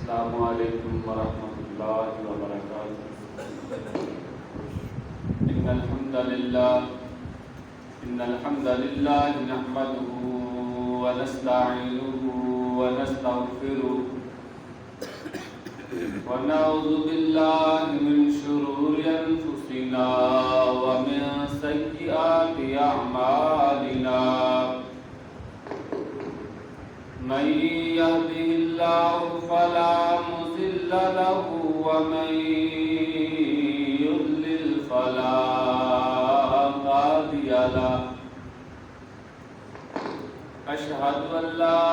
السلام علیکم ورحمۃ اللہ وبرکاتہ۔ إن الحمد لله نحمده ونستعينه ونستغفره ونعوذ بالله من شرور أنفسنا ومن سيئات أعمالنا، من يهده الله فلا مضل له ومن يضلل فلا هادي له، أشهد أن لا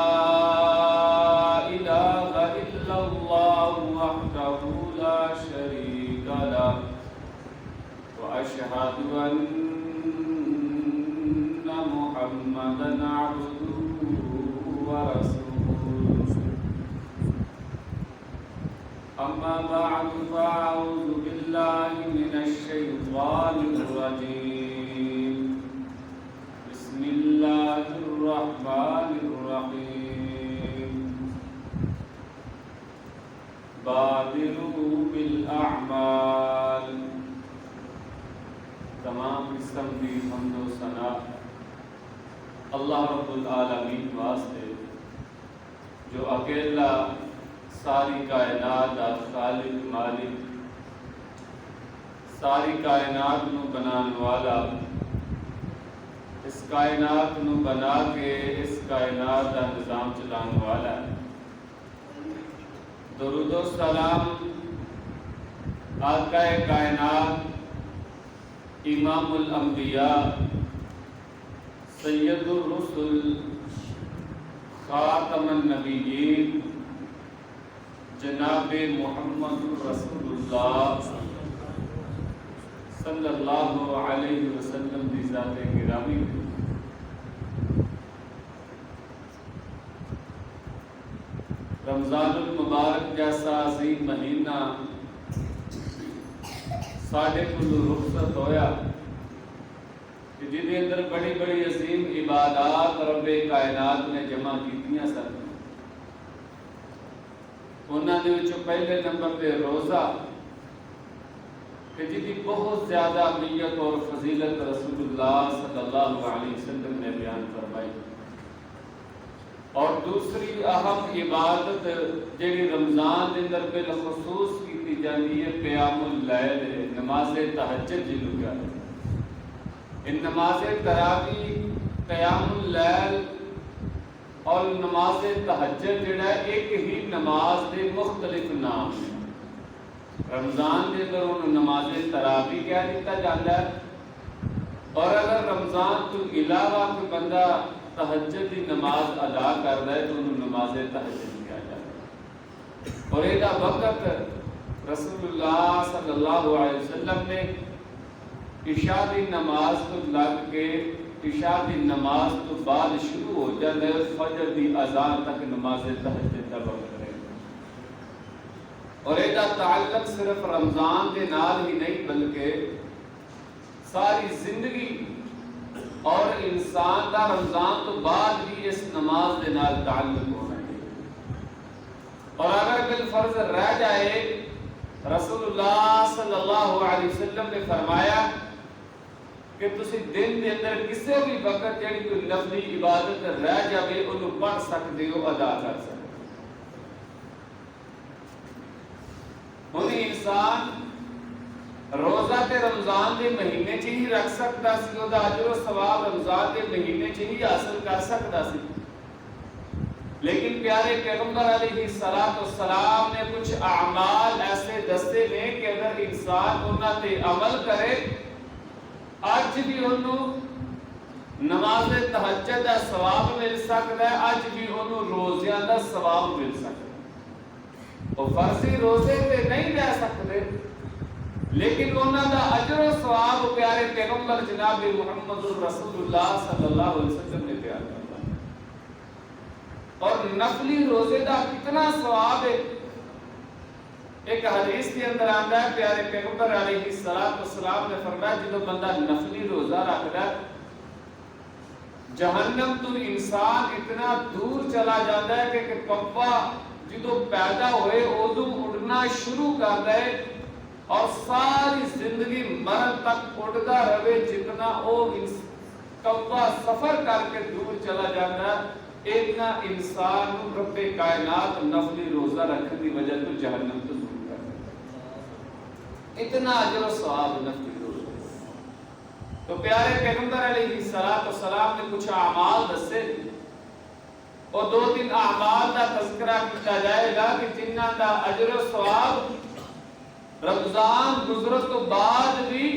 إله إلا الله وحده لا شريك له، وأشهد أن محمدا عبده ورسوله، أما بعد فأعوذ بالله من الشيطان الرجيم، بسم الله الرحمن الرحيم، بادروا بالأعمال۔ تمام قسم کی حمد و ثنا اللہ رب العالمین واسطے جو اکیلا ساری کائنات دا خالق مالک، ساری کائنات نو بنان والا، اس کائنات نو بنا کے اس کائنات دا نظام چلان والا ہے۔ درود و سلام آقا کائنات، امام الانبیاء، سید الرسل، خاتم النبیین، جناب محمد رسول اللہ صلی اللہ علیہ وسلم دی ذات گرامی۔ رمضان المبارک جیسا عظیم مہینہ ساڈے کول رخصت ہویا کہ جدے اندر بڑی بڑی عظیم عبادات رب کائنات نے جمع کیتیاں سن۔ انہاں دے وچوں پہلے نمبر تے روزہ کہ جدی بہت زیادہ اہمیت اور فضیلت رسول اللہ صلی اللہ علیہ وسلم نے بیان فرمائی، اور دوسری اہم عبادت جیڑی رمضان دے اندر بالخصوص کیتی جاتی ہے قیام اللیل، نماز تہجد جنوں کہتے ہیں۔ ان نماز تراویح، قیام اللیل اور نماز تہجد جڑا ہے ایک ہی نماز دے مختلف نام ہیں۔ رمضان دے اندر انہوں نماز تراویح کہہ دیتا جاتا ہے، اور اگر رمضان تو علاوہ کوئی بندہ تہجد کی نماز ادا کرتا ہے تو انہوں نماز تہجد کہا جاتا ہے۔ اور یہ وقت رسول اللہ صلی اللہ علیہ وسلم نے عشاء کی نماز تو لگ کے عشاء کی نماز تو بعد شروع ہو جاتا ہے فجر کی اذان تک نماز تہجد کا وقت رہے، اور یہ تعلق صرف رمضان کے نال ہی نہیں بلکہ ساری زندگی اور انسان کا رمضان تو بعد بھی اس نماز کے نال تعلق ہونا ہے۔ اور اگر بالفرض رہ جائے، رسول اللہ صلی اللہ علیہ وسلم نے فرمایا کہ تسی دن دے اندر کسی بھی وقت جڑی کوئی نفلی عبادت رہ جائے انہوں پڑھ سکتے ہو، ادا کر سکتے ہو۔ انسان روزہ تے رمضان دے مہینے چ ہی رکھ سکتا سی، او دا اجر و ثواب رمضان دے مہینے چ ہی حاصل کر سکتا سی، لیکن پیارے پیغمبر علیہ السلام نے کچھ اعمال ایسے دستے نے کہ اگر انسان انہاں تے عمل کرے اج بھی انہوں نماز تہجد دا ثواب مل سکتا ہے، اج بھی انہوں روزیاں دا ثواب مل سکتا ہے۔ وہ فرضی روزے تے نہیں رہ سکتے، لیکن انہاں دا اجر و ثواب پیارے پیغمبر جناب محمد رسول اللہ صلی اللہ علیہ وسلم نے بیان کیا۔ اور نفلی روزے دا کتنا ثواب ہے، ایک حدیث کے اندر آتا ہے پیارے پیغمبر علیہ السلام نے فرمایا جب بندہ نفلی روزہ رکھتا ہے جہنم تو انسان اتنا دور چلا جاتا ہے کہ پپا جدو پیدا ہوئے ادو اڑنا شروع کر دے اور ساری زندگی مرن تک اڑتا رہے، جتنا وہ کوا سفر کر کے دور چلا جاتا ہے، اتنا انسان رب کائنات نفلی روزہ رکھنے کی وجہ تو جہنم تو دور کر دیتا، اتنا اجر و ثواب نفلی روزہ۔ تو پیارے پیغمبر علیہ السلام نے کچھ اعمال دسے، اور دو تین اعمال کا تذکرہ کیا جائے گا کہ جنہاں دا اجر و ثواب رمضان گزرت تو بعد بھی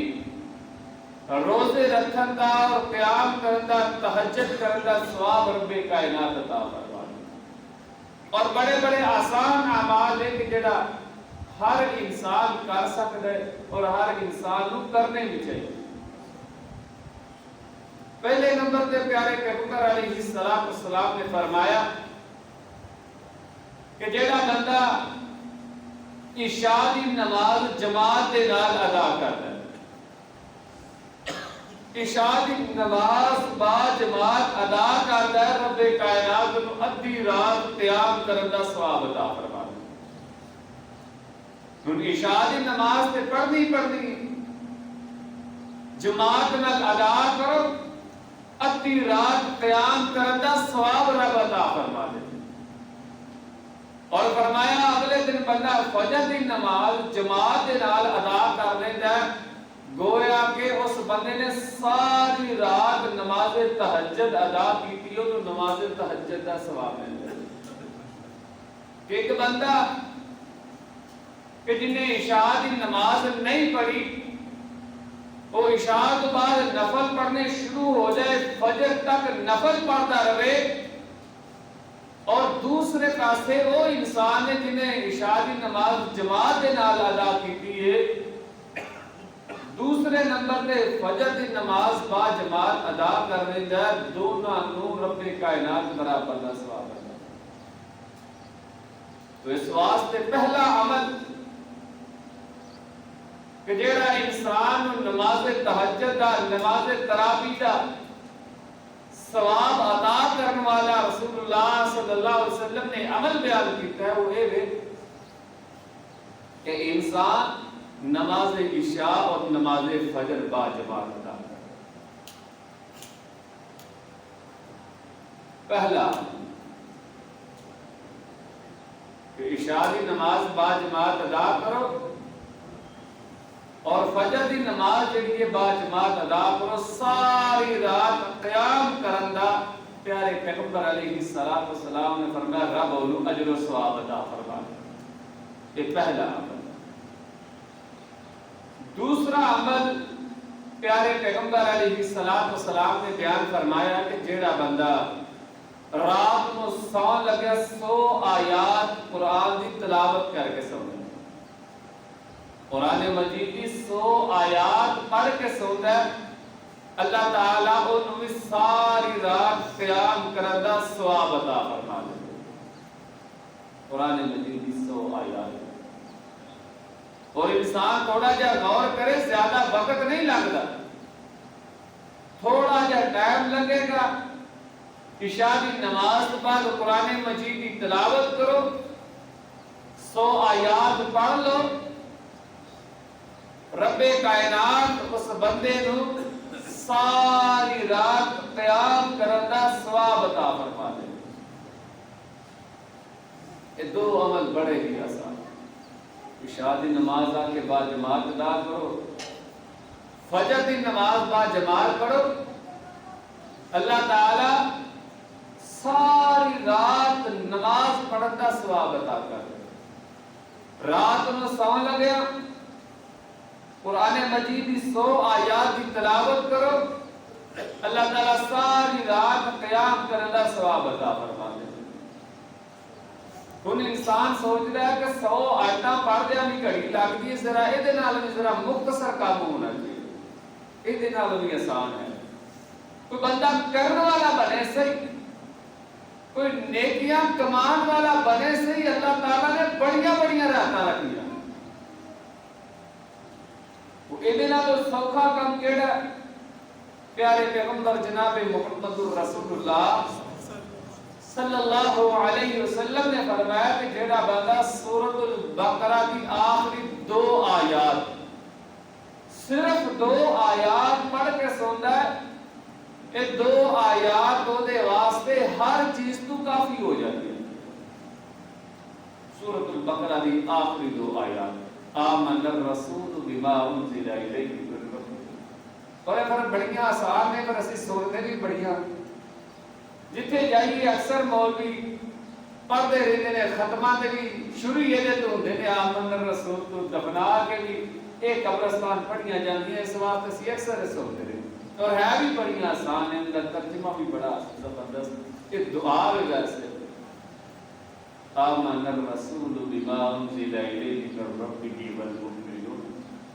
روزے رکھن دا اور قیام کرن دا، تہجد کرن دا ثواب رب کائنات عطا فرمائے۔ اور بڑے بڑے آسان اعمال ہے کہ جڑا ہر انسان کر سکتا ہے اور ہر انسان کو کرنے بھی چاہیے۔ پہلے نمبر تے پیارے پیغمبر علیہ السلام نے فرمایا کہ جڑا بندہ عشاء دی نماز جماعت دے نال ادا کرتا ہے، عشاء دی نماز با جماعت ادا کرتا ہے، رب کائنات کو ادھی رات قیام کرن دا ثواب عطا فرماتا ہے۔ ہن عشاء دی نماز تے پڑھنی جماعت نال ادا کرو، ادھی رات قیام کرن دا ثواب رب عطا فرما دے۔ اور فرمایا اگلے دن بندہ فجر دی نماز جماعت دے نال ادا کر لیندا ہے، گویا کہ اس بندے نے ساری رات نماز تہجد ادا کی تو نماز تہجد دا ثواب ملتا ہے۔ کہ ایک بندہ کہ جن نے عشاء دی نماز نہیں پڑھی، وہ عشاء کے بعد نفل پڑھنے شروع ہو جائے، فجر تک نفل پڑھتا رہے، اور دوسرے پاسے وہ انسان ہے جنہیں عشاء دی نماز جماعت دے نال ادا کی ہے، دوسرے نمبر تے فجر دی نماز با جماعت ادا کر رہے ہیں، دونوں نو رب کائنات برابر دا ثواب ہے۔ تو اس واسطے پہلا عمل کہ جیڑا انسان نماز تہجد دا، نماز تراویح دا ثواب عطا کرنے والا رسول اللہ صلی اللہ علیہ وسلم نے عمل بیان کیتا ہے، وہ ہے کہ انسان نماز عشاء اور نماز فجر با جماعت ادا کرے۔ پہلا کہ عشاء کی نماز با جماعت ادا کرو، اور فجر دی نماز جڑی ہے با جماعت ادا کرو، ساری رات قیام کرندا پیارے پیغمبر علیہ السلام نے فرمایا رب انہوں اجر و ثواب عطا فرمائے۔ یہ پہلا عمل۔ دوسرا عمل پیارے پیغمبر علیہ السلام نے بیان فرمایا کہ جیڑا بندہ رات کو سون لگے 100 آیات قرآن دی تلاوت کر کے سونے، قرآن مجید کی 100 آیات پڑھ کے سوتا ہے، اللہ تعالیٰ انہوں بھی ساری رات قیام کرندہ ثواب عطا فرما دے۔ قرآن مجید کی 100 آیات، اور انسان تھوڑا جا غور کرے، زیادہ وقت نہیں لگتا، تھوڑا جا ٹائم لگے گا، عشاء کی نماز کے بعد قرآن مجید کی تلاوت کرو، 100 آیات پڑھ لو، رب کائنات اس بندے نو ساری رات قیام کرنا ثواب عطا فرما دے۔ یہ دو عمل بڑے ہی آسان، عشاء دی نماز کے بعد جماعت ادا کرو، فجر دی نماز بعد جماعت پڑھو، اللہ تعالی ساری رات نماز پڑھن دا ثواب عطا کر۔ رات نو سون لگیا، قرآن مجید کی 100 آیات کی تلاوت کرو، اللہ تعالیٰ ساری رات قیام کرنے کا ثواب عطا فرما دے۔ ہن انسان سوچ رہا ہے کہ 100 آیتاں پڑھ دیا بھی گھڑی لگتی ہے، ذرا یہ بھی ذرا مختصر کام ہونا چاہیے، یہ بھی آسان ہے۔ کوئی بندہ کرنے والا بنے صحیح، کوئی نیکیاں کمان والا بنے صحیح، اللہ تعالیٰ نے بڑیاں بڑیاں راحتاں رکھیاں۔ تو سوکھا کام کیڑا پیارے پیغمبر جناب محمد رسول اللہ صلی اللہ علیہ وسلم نے فرمایا کہ جڑا بندہ سورۃ البقرہ کی آخری 2 آیات صرف 2 آیات پڑھ کے سوندا ہے، یہ 2 آیات وہ دے واسطے ہر چیز تو کافی ہو جاتی ہے۔ سورۃ البقرہ کی آخری 2 آیات، آمن الرسول بما انزل الیہ من ربہ، اور یہ بڑیاں آسان نے پر اسی سنتے بھی بڑیاں، جتھے جائیے اکثر مولوی پڑھتے رہتے ہیں، ختمہ تے بھی شروع یہ تو ہوتے ہیں آمن الرسول تو دفنا کے بھی ایک قبرستان پڑھیاں جاتی ہیں، اس واسطے اسی اکثر سنتے رہتے، اور ہے بھی بڑی آسان ہے، ان کا ترجمہ بھی بڑا زبردست، یہ دعا وجہ سے آمن الرسول بما انزل الیہ من ربہ والمؤمنون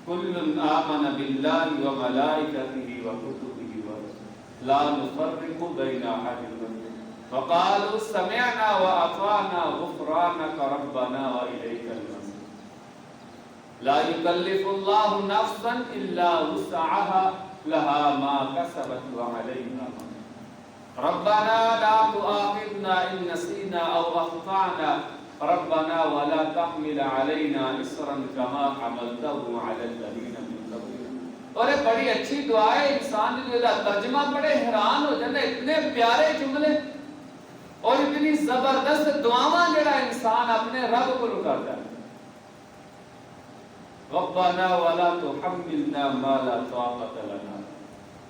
کل آمن باللہ وملائکتہ وکتبہ ورسلہ لا نفرق بین احد منهم وقالوا سمعنا واطعنا غفرانک ربنا والیک المصیر لا یکلف اللہ نفسا الا وسعها لها ما کسبت وعلیہا ما ربنا لا تؤاخذنا ان نسینا او اخطأنا ربنا ولا تحمل علينا اصرا كما حملته على الذين من قبلنا، اور یہ بڑی اچھی دعا ہے، انسان جو دا ترجمہ پڑھے حیران ہو جاتا ہے، اتنے پیارے جملے اور اتنی زبردست دعاواں جڑا انسان اپنے رب کو کرتا ہے۔ ربنا ولا تحملنا ما لا طاقت لنا،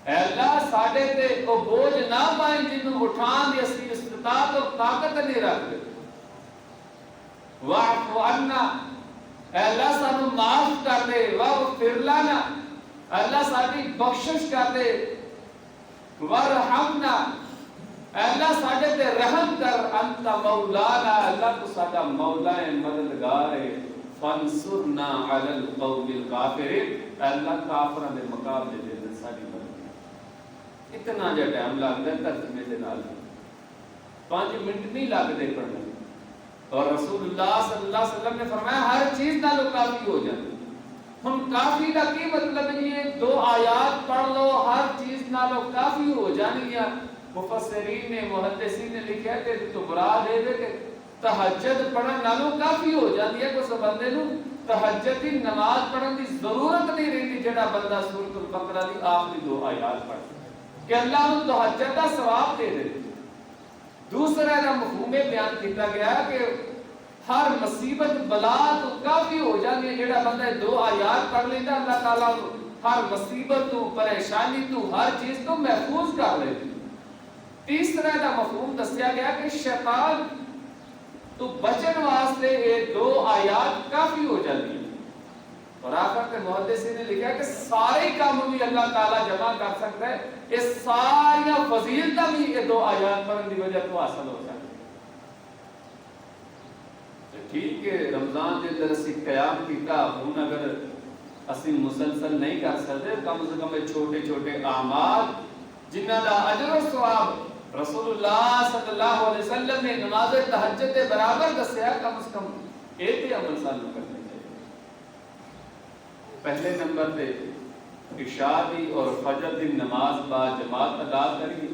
اے اللہ ساڈے تے او بوجھ نہ پائیں جنوں اٹھان دی اسی استطاعت اور طاقت نہیں رکھتے، واعف عنا، اے اللہ سانو معاف کر دے، واغفر لنا، اللہ ساری بخشش کر دے، وارحمنا، اے اللہ ساڈے تے رحم کر، انت مولانا، اللہ تو ساڈا مولا ہے، مددگار ہے، فانصرنا علی القوم الکافرین، اے اللہ کافراں دے مقابلے دے ساڈی مدد۔ اتنا جا ٹائم لگتا ہے ترجمے دے نال، 5 منٹ نہیں لگتے پڑھنے، اور رسول اللہ صلی اللہ علیہ وسلم نے فرمایا ہر چیز نالو کافی ہو جاتی۔ ہم کافی کا کی مطلب یہ 2 آیات پڑھ لو ہر چیز نالو کافی ہو جانی ہے۔ مفسرین نے محدثین نے لکھا ہے کہ تو مراد ہے کہ تہجد پڑھن نالو کافی ہو جاتی ہے، کس بندے نو تہجد کی نماز پڑھن دی ضرورت نہیں رہتی جڑا بندہ سورۃ البقرہ دی آخری 2 آیات پڑھ کہ اللہ ان تہجد کا ثواب دے دے۔ دوسرا کا مفہوم بیان کیتا گیا کہ ہر مصیبت بلا تو کافی ہو جاتی ہے، جڑا بندہ 2 آیات پڑھ لیتا اللہ تعالیٰ ہر مصیبت تو پریشانی تو ہر چیز تو محفوظ کر لیتی۔ تیسرا کا مفہوم دسیا گیا کہ شیطان تو بچن واسطے یہ 2 آیات کافی ہو جاتی ہے، اور آخر کے محدثین نے لکھا کہ سارے کام بھی اللہ تعالیٰ جمع کر سکتا ہے، یہ ساری فضیلتیں بھی یہ 2 آیات پڑھنے کی وجہ تو حاصل ہو سکتی ہے۔ ٹھیک ہے رمضان کے اندر اسی قیام کیتا، ہوں اگر اسی مسلسل نہیں کر سکتے کم سے کم چھوٹے چھوٹے اعمال جنہ دا اجر و ثواب رسول اللہ صلی اللہ علیہ وسلم نے نماز تہجد کے برابر دسیا، کم سے کم ایک عمل سانو کرنے چاہیے۔ پہلے نمبر پہ عشاء دی اور فجر دی نماز با جماعت ادا کری،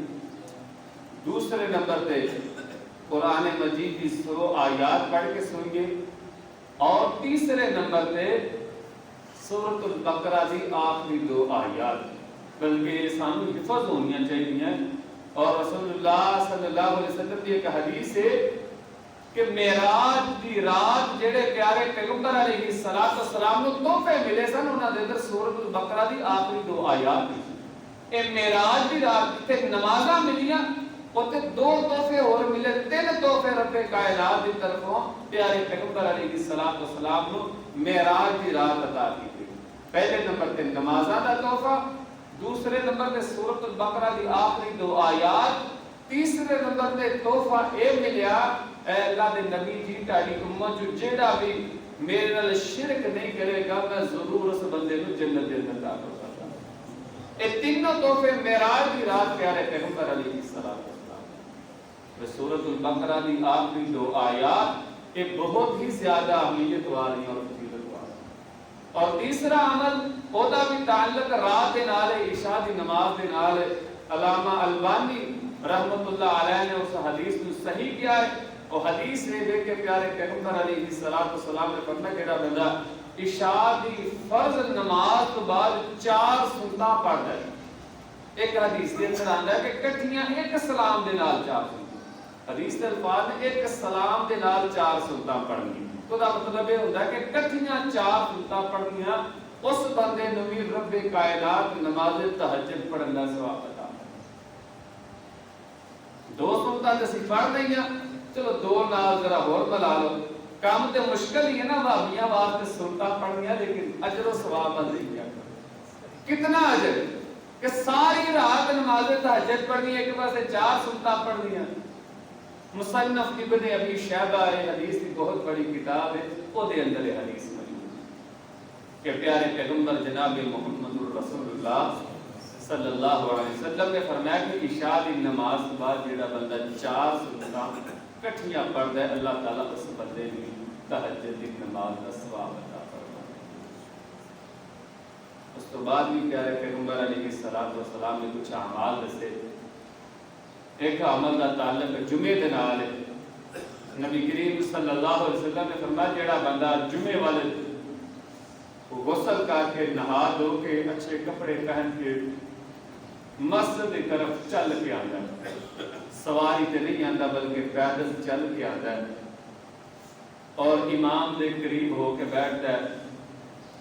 دوسرے نمبر پہ قرآن مجید کی 100 آیات پڑھ کے سنگے، اور تیسرے نمبر پہ سورۃ البقرہ دی آخری 2 آیات، بلکہ سانو حفظ ہونی چاہیے۔ اور رسول اللہ صلی اللہ علیہ وسلم کی ایک حدیث ہے کہ معراج دی رات جڑے پیارے پیغمبر علیہ السلام نو تحفے ملے سن، انہاں دے اندر سورۃ البقرہ دی آخری 2 آیات تھی۔ اے معراج دی رات تے نمازاں ملیاں، اوتے 2 تحفے اور ملے، 3 تحفے رب کائنات دی طرفوں پیارے پیغمبر علیہ السلام نو معراج دی رات عطا کی۔ پہلے نمبر تے نمازاں دا تحفہ، دوسرے نمبر تے سورۃ البقرہ دی آخری 2 آیات، تیسرے نمبر تے تحفہ اے ملیا اے اللہ دے نبی جی تہاڈی امت جو جیڑا بھی میرے نال شرک نہیں کرے گا میں ضرور اس بندے نو جنت دے اندر داخل کروں گا۔ اے تینوں تحفے معراج دی رات پیارے پیغمبر علیہ السلام سورۃ البقرہ دی آخری 2 آیات یہ بہت ہی زیادہ اہمیت والی اور فضیلت والی۔ اور تیسرا عمل اودا بھی تعلق رات دے نال عشاء دی نماز دے نال۔ علامہ البانی رحمت اللہ علیہ نے اس حدیث کو صحیح کیا ہے اور حدیث میں دیکھ کے پیارے پیغمبر علیہ الصلوۃ والسلام نے فرمایا جڑا بندہ عشاء دی فرض نماز تو بعد 4 سنتاں پڑھدا ہے، ایک حدیث کے اندر آندا ہے کہ کٹھیاں ایک سلام دے نال 4 سنتاں، حدیث دے الفاظ نے ایک سلام دے نال 4 سنتاں پڑھنی، تو دا مطلب یہ ہوندا ہے کہ کٹھیاں 4 سنتاں پڑھنیاں اس بندے نوں بھی رب کائنات نماز تہجد پڑھن دا ثواب عطا کرے۔ 2 سنتاں تے اسی پڑھ لئیاں، چلو 2 نال ذرا ہور ملا لو، کام تے مشکل ہی ہے نا بھابیاں واسطے سنتاں پڑھنیاں، لیکن اجر و ثواب نہیں کیا کتنا اجر کہ ساری رات نماز تہجد پڑھنی ہے، ایک پاسے 4 سنتاں پڑھنیاں۔ مصنف ابن ابی شیبہ حدیث کی بہت بڑی کتاب ہے، او دے اندر حدیث موجود ہے کہ پیارے پیغمبر جناب محمد رسول اللہ صلی اللہ علیہ وسلم نے فرمایا کہ عشاء کی نماز کے بعد جڑا بندہ 4 سنتاں کٹھیاں پڑھدا ہے، اللہ تعالیٰ اس بندے کو تہجد کی نماز کا ثواب عطا فرمائے۔ اس تو بعد بھی پیارے پیغمبر علیہ الصلوۃ والسلام نے کچھ اعمال دسے، ایک عمل کا تعلق جمعے دے نال ہے۔ نبی کریم صلی اللہ علیہ وسلم نے فرمایا جڑا بندہ جمعے والے وہ غسل کر کے نہا دھو کے اچھے کپڑے پہن کے مسجد کی طرف چل کے آتا ہے، سواری تے نہیں آتا بلکہ پیدل چل کے آتا ہے اور امام دے قریب ہو کے بیٹھتا ہے،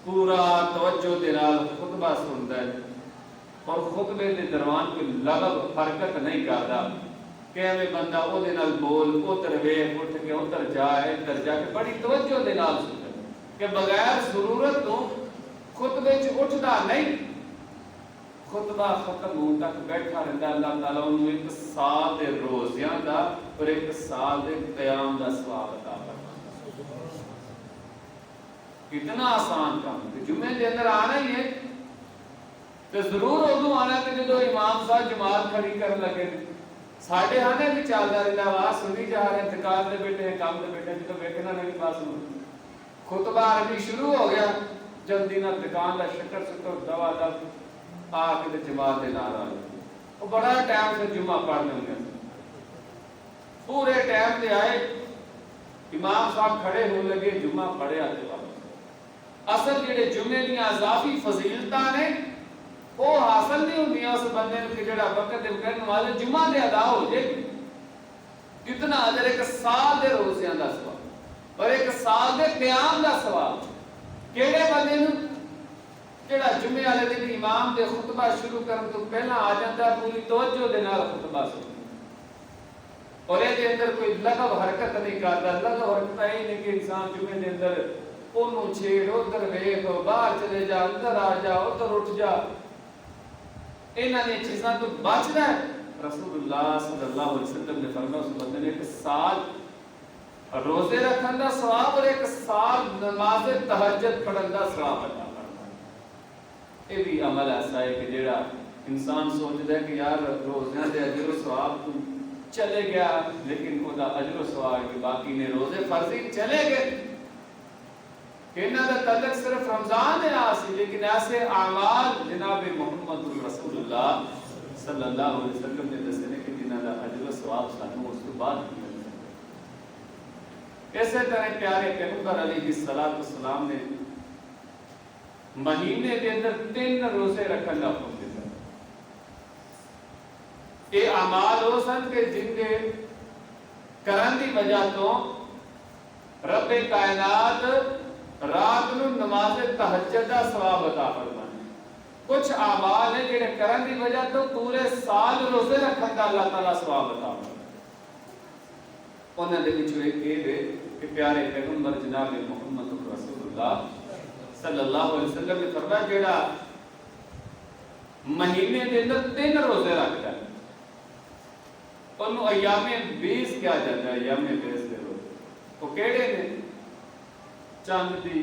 پورا توجہ دے نال خطبہ سنتا ہے اور خطبے دے دوران کوئی لغو حرکت نہیں کرتا کہ ایویں بندہ او دے نال بول ادھر ویکھ اٹھ کے ادھر جا ادھر جا کے بڑی توجہ دے نال سنتا کہ بغیر ضرورت تو خطبے چ اٹھدا نہیں، خطبہ ختم ہون تک بیٹھا رہتا، اللہ تعالیٰ انہوں 1 سال دے روزیاں دا اور 1 سال دے قیام دا ثواب عطا فرماتا۔ کتنا آسان کام ہے، جمعے دے اندر آنا ہی ہے تو ضرور ادو آنا کہ جدو امام صاحب جماعت کھڑی کرن لگے، ساڈے آنے بھی چلتا رہتا، آواز سنی جا رہے ہیں، دکان دے بیٹھے ہیں، کام دے بیٹھے ہیں، جدو ویکھنا نہیں پاس خطبہ عربی شروع ہو گیا، جلدی نہ دکان دا شکر شکر دوا دب آ کے جماعت دے نال آ گئے، وہ بڑا ٹائم سے جمعہ پڑھنے ہوں گے، پورے ٹائم سے آئے، امام صاحب کھڑے ہون لگے، جمعہ پڑھے آتے واپس۔ اصل جڑے جمعے دیا اضافی فضیلتاں نے وہ حاصل نہیں ہوندیاں اس بندے نوں کہ جڑا وقت دے بغیر نماز جمعہ دے ادا ہو جائے، کتنا اجر 1 سال دے روزیاں دا ثواب اور 1 سال دے قیام دا ثواب۔ کیڑے بندے نوں جڑا جمعے والے دن امام دے خطبہ شروع کرن تو پہلا آ جاندا، پوری توجہ دے نال خطبہ سندا اور اے دے اندر کوئی لغو حرکت نہیں کردا، لغو حرکت اے نہیں کہ انسان جمعے دے اندر اونوں چھیڑ ادھر ویکھ باہر چلے جا ادھر آ جا ادھر اٹھ جا، انہاں نے چیزاں تو بچدا ہے۔ رسول اللہ صلی اللہ علیہ وسلم نے فرمایا اس بندے نے 1 سال روزے رکھن دا ثواب اور 1 سال نماز تہجد پڑھن دا ثواب عطا فرمایا۔ یہ بھی عمل ایسا ہے کہ جڑا انسان سوچدا ہے کہ یار روزیاں دے اجر و ثواب تو چلے گیا، لیکن وہ دا اجر و ثواب کہ باقی نے روزے فرضی چلے گئے کہ انہاں دا تعلق صرف رمضان دے نال سی، لیکن ایسے اعمال جناب محمد رسول اللہ صلی اللہ علیہ وسلم نے دسے نے کہ جنہاں دا اجر و ثواب سانوں اس کے بعد ملے۔ اسی طرح پیارے پیغمبر علیہ الصلوۃ والسلام نے مہینے کے اندر 3 روزے رکھن کا حکم دیتا۔ یہ اعمال ہو سن کہ جن کے کرن دی وجہ تو رب کائنات رات نو نماز تہجد دا ثواب عطا فرمائے۔ کچھ اعمال ہیں جڑے کرن دی وجہ تو پورے سال روزے رکھن دا اللہ تعالیٰ ثواب عطا فرمائے۔ انہاں دے وچوں ایک ہے کہ پیارے پیغمبر جناب محمد رسول اللہ صلی اللہ علیہ وسلم نے فرمایا جڑا مہینے دے اندر 3 روزے رکھتا ہے انہوں ایام 20 کیا جاتا ہے، ایام 20 دے روزے وہ کیڑے نے؟ چند دی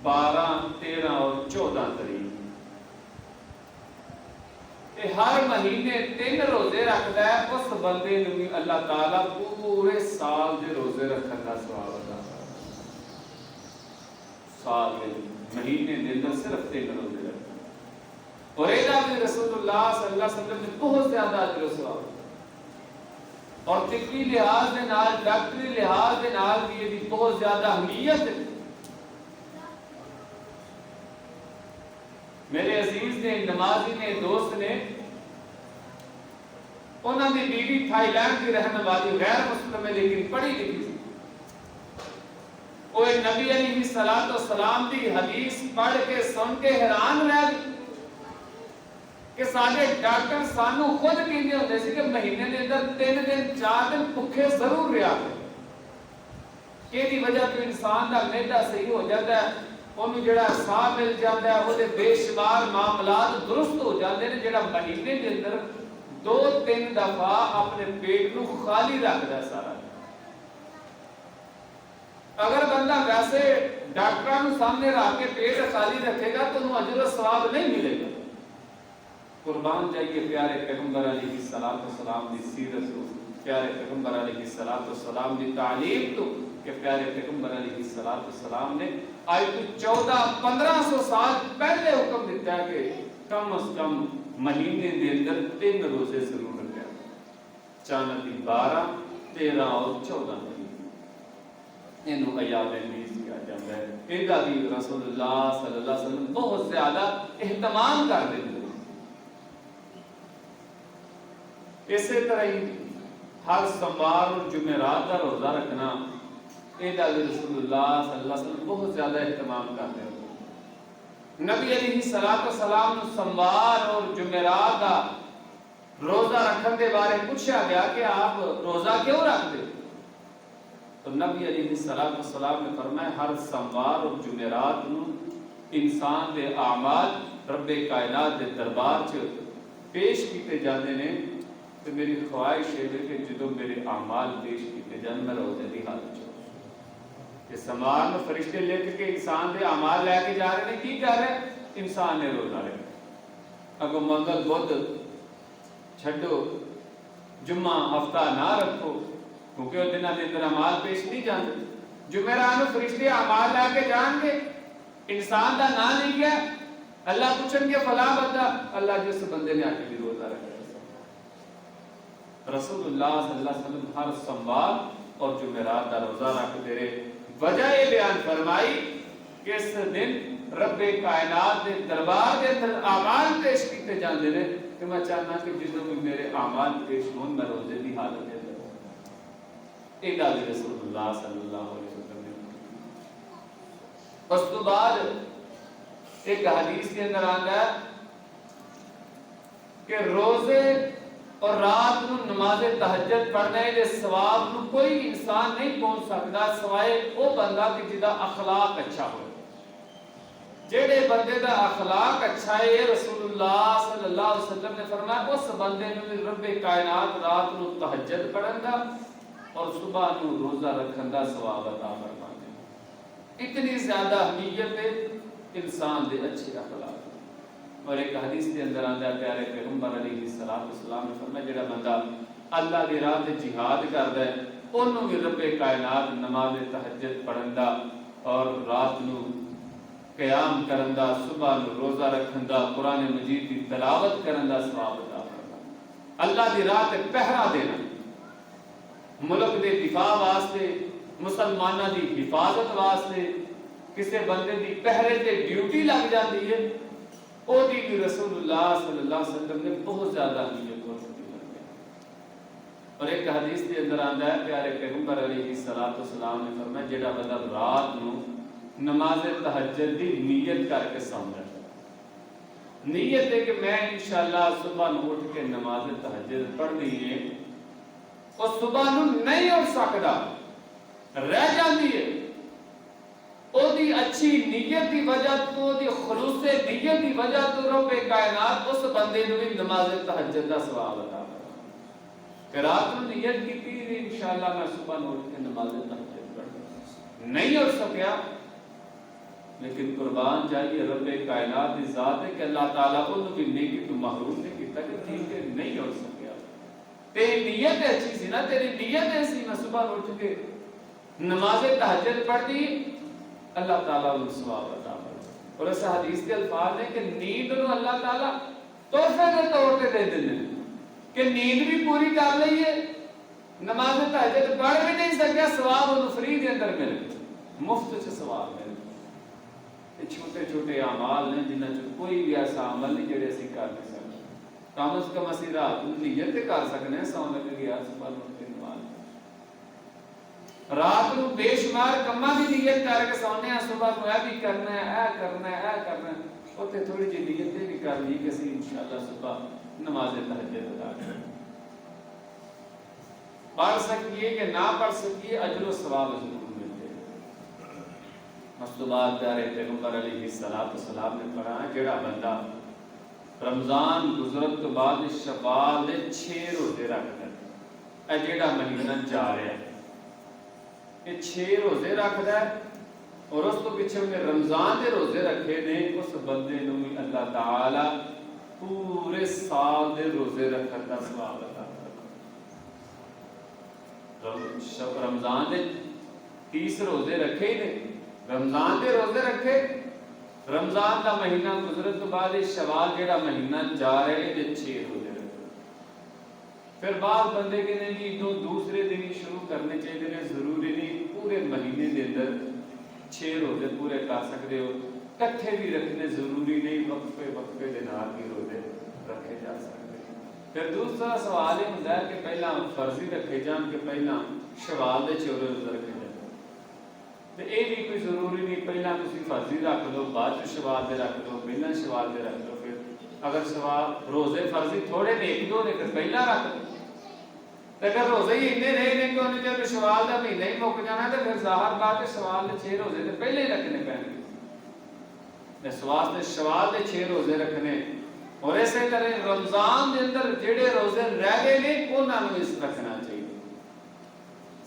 12 13 اور 14 تاریخ، ہر مہینے 3 روزے رکھتا ہے، اس بندے نوں بھی اللہ تعالیٰ پورے سال دے روزے رکھن کا ثواب عطا کرتا ہے۔ سال دے مہینے دے اندر صرف 3 روزے رکھتا ہے اور یہ بھی رسول اللہ صلی اللہ علیہ وسلم نے بہت زیادہ اجر و ثواب۔ اور طبی لحاظ دے نال ڈاکٹری لحاظ دے نال بھی یہ بہت زیادہ اہمیت ہے۔ میرے عزیز نے، نمازی نے، دوست نے، انہوں نے بیوی تھائی لینڈ کی رہنے والی غیر مسلم ہے لیکن پڑھی لکھی تھی۔ وہ نبی علیہ السلام دی حدیث پڑھ کے سن کے حیران رہ گئی کہ سارے ڈاکٹر سانو خود کہندے ہوندے سی کہ مہینے دے اندر 3 دن 4 دن بھوکے ضرور رہا ہے کہ دی وجہ تو انسان دا معدہ صحیح ہو جاتا ہے، انہوں جڑا صاف مل جاتا ہے، وہ دے بے شمار معاملات درست ہو جاتے ہیں، جڑا مہینے دے اندر 2-3 دفعہ اپنے پیٹ نو خالی رکھدا ہے سارا۔ اگر بندہ ویسے ڈاکٹروں سامنے رکھ کے پیٹ خالی رکھے گا تو انہوں اجر و ثواب نہیں ملے گا۔ قربان جائیے پیارے پیغمبر علیہ السلام دی سیرت تو، پیارے پیغمبر علیہ السلام دی تعلیم تو، کہ پیارے پیغمبر علیہ السلام نے آج تو 1400-1500 سال پہلے حکم دیتا ہے کہ کم از کم مہینے دے اندر 3 روزے ضرور رکھا، چاند دی 12، 13 اور 14 مہینے انہوں ایام بیس کیا جاتا ہے۔ ایدہ بھی رسول اللہ صلی اللہ علیہ وسلم بہت زیادہ اہتمام کر دیتے ہیں۔ اسی طرح ہی ہر سوموار اور جمعرات کا روزہ رکھنا ایدہ بھی رسول اللہ صلی اللہ علیہ وسلم بہت زیادہ اہتمام کرتے ہیں۔ نبی علیہ السلام سوموار اور جمعرات کا روزہ رکھنے کے بارے پوچھا گیا کہ آپ روزہ کیوں رکھتے؟ تو نبی علیہ السلام نے فرمایا ہر سوموار اور جمعرات نو انسان دے اعمال رب کائنات دے دربار چ پیش کیتے جاندے نے، تو میری خواہش ہے کہ جدوں میرے اعمال پیش کیتے جان میں روزے دی حالت چ کہ سوموار میں فرشتے لے کے انسان دے اعمال لے کے جا رہے ہیں، کی کر رہے ہیں؟ انسان نے روزہ رکھا۔ اگو منگل بدھ چھڈو، جمعہ ہفتہ نہ رکھو کیونکہ وہ دنوں کے اندر اعمال پیش نہیں جاتے۔ جمعرات میں فرشتے اعمال لے کے جان گے، انسان دا نام نہیں گیا، اللہ پوچھیں گے فلاں بندہ، اللہ جس بندے نے آج بھی روزہ رکھا۔ رسول اللہ صلی اللہ علیہ وسلم ہر سوموار اور جمعرات کا روزہ رکھتے رہے۔ وجہ یہ بیان فرمائی کہ اس دن رب کائنات دے دربار دے اندر اعمال پیش کیتے جاندے نے، کہ میں چاہنا کہ جدوں بھی میرے اعمال پیش ہون میں روزے دی حالت ہے۔ ایک آدھی رسول اللہ صلی اللہ علیہ وسلم نے اس تو بعد ایک حدیث کے اندر آتا ہے کہ روزے اور رات کو نماز تہجد پڑھنے دے ثواب نو کوئی انسان نہیں پہنچ سکتا سوائے وہ بندہ کہ جدا اخلاق اچھا ہو۔ جڑے بندے دا اخلاق اچھا ہے، رسول اللہ صلی اللہ علیہ وسلم نے فرمایا اس بندے نو رب کائنات رات نو تہجد پڑھن دا اور صبح نو روزہ رکھن دا ثواب عطا فرماتے۔ اتنی زیادہ اہمیت ہے انسان دے اچھے اخلاق۔ اور ایک حدیث کے اندر آتا ہے پیارے پیغمبر علیہ السلام نے فرمایا جڑا بندہ اللہ دی راہ تے جہاد کردا ہے انہوں بھی رب کائنات نماز تہجد پڑھن دا اور رات نو قیام کرن دا، صبح نو روزہ رکھن دا، قرآن مجید دی تلاوت کرن دا ثواب عطا فرماتا۔ اللہ دی راہ تے پہرا دینا، ملک دے دفاع واسطے، مسلمانہ دی حفاظت واسطے، کسے بندے دی پہرے تے ڈیوٹی لگ جاتی ہے، او دی بھی رسول اللہ صلی اللہ علیہ وسلم نے بہت زیادہ اہمیت اور فضیلت دی۔ اور ایک حدیث کے اندر آتا ہے پیارے پیغمبر علیہ السلام نے فرمایا جڑا بندہ رات نو نماز تہجد دی نیت کر کے سو جاتا ہے، نیت ہے کہ میں انشاءاللہ صبح نو اٹھ کے نماز تہجد پڑھنی ہے، اور صبح نو نہیں اٹھ سکتا رہ جاتی ہے، او دی اچھی نیت دی وجہ تو، دی خلوص نیت دی وجہ تو رب کائنات اس بندے نو بھی نماز تہجد دا ثواب عطا فرماتا۔ کہ رات نو نیت کی تھی انشاءاللہ میں صبح نو اٹھ کے نماز تہجد پڑھوں، نہیں اٹھ سکیا، لیکن قربان جائیے رب کائنات دی ذات ہے کہ اللہ تعالیٰ کو بھی نیکی تو محروم نہیں کیتا کہ ٹھیک ہے نہیں اٹھ سکیا، تیری نیت اچھی سی نا، تیری نیت ایسی میں صبح اٹھ کے نماز تہجد پڑھ دی، اللہ تعالیٰ ان ثواب عطا فرمائے۔ اور اس حدیث کے الفاظ ہیں کہ نیند نو اللہ تعالیٰ تحفے کے طور پہ دے دیں کہ نیند بھی پوری کر لئیے، نماز تہجد پڑھ بھی نہیں سکیا، ثواب انہوں فری دے اندر مل گیا، مفت چ ثواب مل گیا۔ یہ چھوٹے چھوٹے اعمال نے جنہاں چ کوئی بھی ایسا عمل نہیں جڑے اسی کر نہیں سکتے، کم از کم اسی رات کو نیت کر سکتے ہیں، سو لگ گیا صبح اٹھ کے نماز، رات کو بے شمار کما بھی نیت کر کے سونے ہیں، صبح کو اے بھی کرنا ہے، اے کرنا ہے، اے کرنا ہے، اوتے تھوڑی جی نیتیں بھی کر لی کہ اسی انشاءاللہ صبح نماز تہجد ادا کریں، پڑھ سکیے کہ نہ پڑھ سکیے اجر و ثواب ضرور ملتے ہیں۔ مصطفیٰ پیارے پیغمبر علیہ السلام نے فرمایا جڑا بندہ رمضان گزرت تو بعد شوال دے 6 روزے رکھدا ہے، اے جڑا مہینہ جا رہا ہے یہ 6 روزے رکھدا ہے اور اس تو پیچھے انہیں رمضان دے روزے رکھے نے، اس بندے نوں بھی اللہ تعالی پورے سال دے روزے رکھن دا ثواب عطا کرے۔ رمضان دے 30 روزے رکھے ہی نے، رمضان دے روزے رکھے، رمضان دا مہینہ گزرت تو بعد شوال جڑا مہینہ جا رہے ہیں 6 روزے رکھے، پھر بعض بندے کے نہیں جی دوسرے دن ہی شروع کرنے چاہیے، ضروری نہیں پورے مہینے دے اندر 6 روزے پورے کر سکتے ہو، کٹھے بھی رکھنے ضروری نہیں، وقفے وقفے دے نال بھی روزے رکھے جا سکتے ہیں۔ پھر دوسرا سوال یہ ہوتا ہے کہ پہلا فرضی رکھے جان کہ پہلا شوال دے 6 روزے رکھے جائیں، تو یہ بھی کوئی ضروری نہیں پہلا تسی فرضی رکھ لو بعد شوال دے رکھ لو، پہلا شوال دے رکھ لو، پھر اگر شوال روزے فرضی تھوڑے نے ایک دو نے پھر پہلا رکھ لو، اگر روزے ہی اتنے رہے نے کہ انہیں جب شوال دا مہینہ ہی مک جانا تو پھر ظاہر بات ہے شوال دے 6 روزے تے پہلے ہی رکھنے پہنے، شوال دے 6 روزے رکھنے، اور ایسے طرح رمضان دے اندر جڑے روزے رہ گئے نے انہاں نوں اس رکھنا چاہیے۔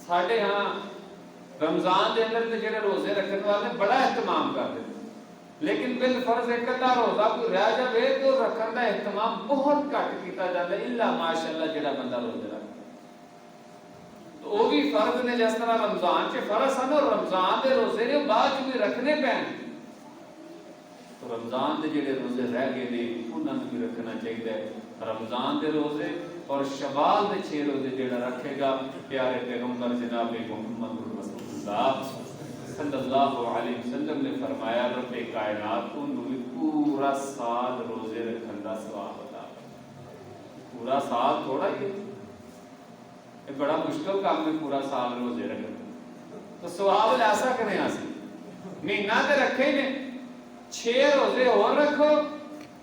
ساڈے ہاں رمضان دے اندر تے جڑے روزے رکھنے والے بڑا اہتمام کرتے ہیں، لیکن بالفرض ایک ادا روزہ کوئی رہ جائے تو رکھن دا اہتمام بہت گھٹ کیتا جاتا ہے، الا ماشاءاللہ جڑا بندہ روزے رکھتا تو وہ بھی فرض نے، جس طرح رمضان چ فرض ہیں اور رمضان دے روزے نے بعد بھی رکھنے پین، تو رمضان دے جڑے روزے رہ گئے نے انہاں نوں بھی رکھنا چاہیے۔ رمضان دے روزے اور شوال دے 6 روزے جڑا رکھے گا، پیارے پیغمبر جناب محمد رسول اللہ صلی اللہ علیہ وسلم نے فرمایا رب کائنات کو بھی پورا سال روزے رکھن دا ثواب عطا کرے۔ پورا سال تھوڑا ہی ہے، یہ بڑا مشکل کام ہے پورا سال روزے رکھنا، تو ثواب ایسا کریں اسی مہینہ تے رکھے نے 6 روزے اور رکھو،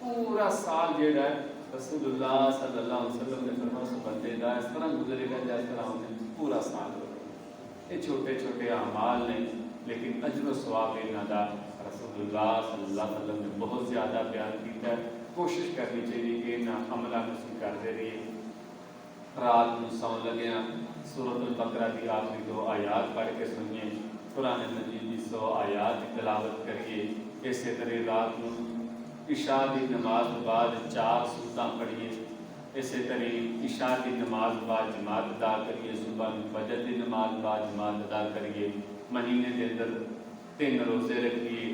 پورا سال جیڑا ہے رسول اللہ صلی اللہ علیہ وسلم نے فرمایا اس بندے دا اس طرح گزرے گا جس طرح انہیں پورا سال رکھا۔ یہ چھوٹے چھوٹے اعمال نے لیکن اجر و ثواب انہاں دا رسول اللہ صلی اللہ علیہ وسلم نے بہت زیادہ بیان کیتا ہے۔ کوشش کرنی چاہیے کہ انہاں عملاں نوں کرتے رہیے۔ رات نو سون لگیا سورۃ البقرہ کی آخری 2 آیات پڑھ کے سنیے، قرآن مجید کی 100 آیات کی تلاوت کریے، اسی طرح رات نو عشاء کی نماز بعد 4 سورتاں پڑھیے، اسی طرح عشاء کی نماز بعد جماعت ادا کریے، صبح فجر کی نماز بعد جماعت ادا کریے، مہینے کے اندر 3 روزے رکھیے،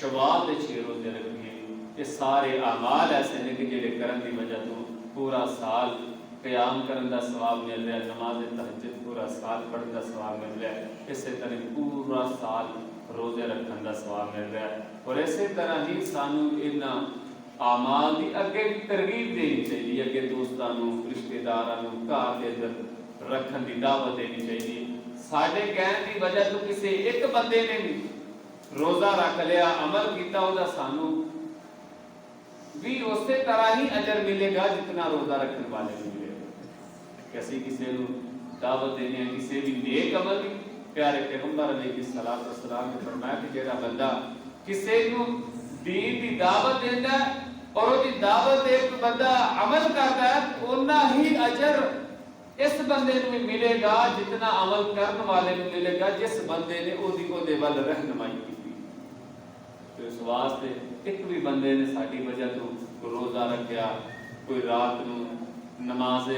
شوال کے 6 روزے رکھیے۔ یہ سارے اعمال ایسے ہیں کہ جڑے کرن دی وجہ تو پورا سال قیام کرن دا ثواب مل رہا ہے، نماز تہجد پورا سال پڑھن دا ثواب مل رہا ہے، اسی طرح پورا سال روزے رکھن دا ثواب مل رہا ہے، اور اسی طرح ہی سانو انہاں اعمال دی اگے بھی ترغیب دینی چاہیے، اگے دوستانوں رشتہ دارانوں گھر دے اندر رکھن دی دعوت دینی چاہیے۔ ساڈے کہن دی وجہ تو کسی ایک بندے نے بھی روزہ رکھ لیا عمل کیتا وہ سانو بھی اسی طرح ہی اجر ملے گا جتنا روزہ رکھنے والے کو ملے گا۔ کہ اسی کسی کو دعوت دینے ہیں کسی بھی نیک عمل کی، پیارے پیغمبر علیہ السلام نے فرمایا کہ جیڑا بندہ کسی کو دین دی دعوت دینا ہے اور وہ دی دعوت ایک بندہ عمل کرتا ہے اتنا ہی اجر اس بندے کو ملے گا جتنا عمل کرنے والے کو ملے گا جس بندے نے وہ دے ول رہنمائی کی۔ تو اس واسطے ایک بھی بندے نے ساری وجہ تو روزہ رکھیا، کوئی رات نو نماز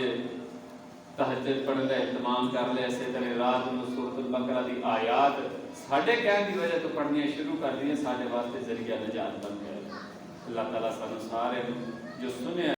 تہجد پڑھنے کا اہتمام کر لیا، اسی طرح رات نو سورۃ البقرہ دی آیات ساڈے کہن دی وجہ تو پڑھنی شروع کر دی، ساڈے واسطے ذریعہ نجات بن گیا۔ اللہ تعالیٰ سانو سارے جو سنے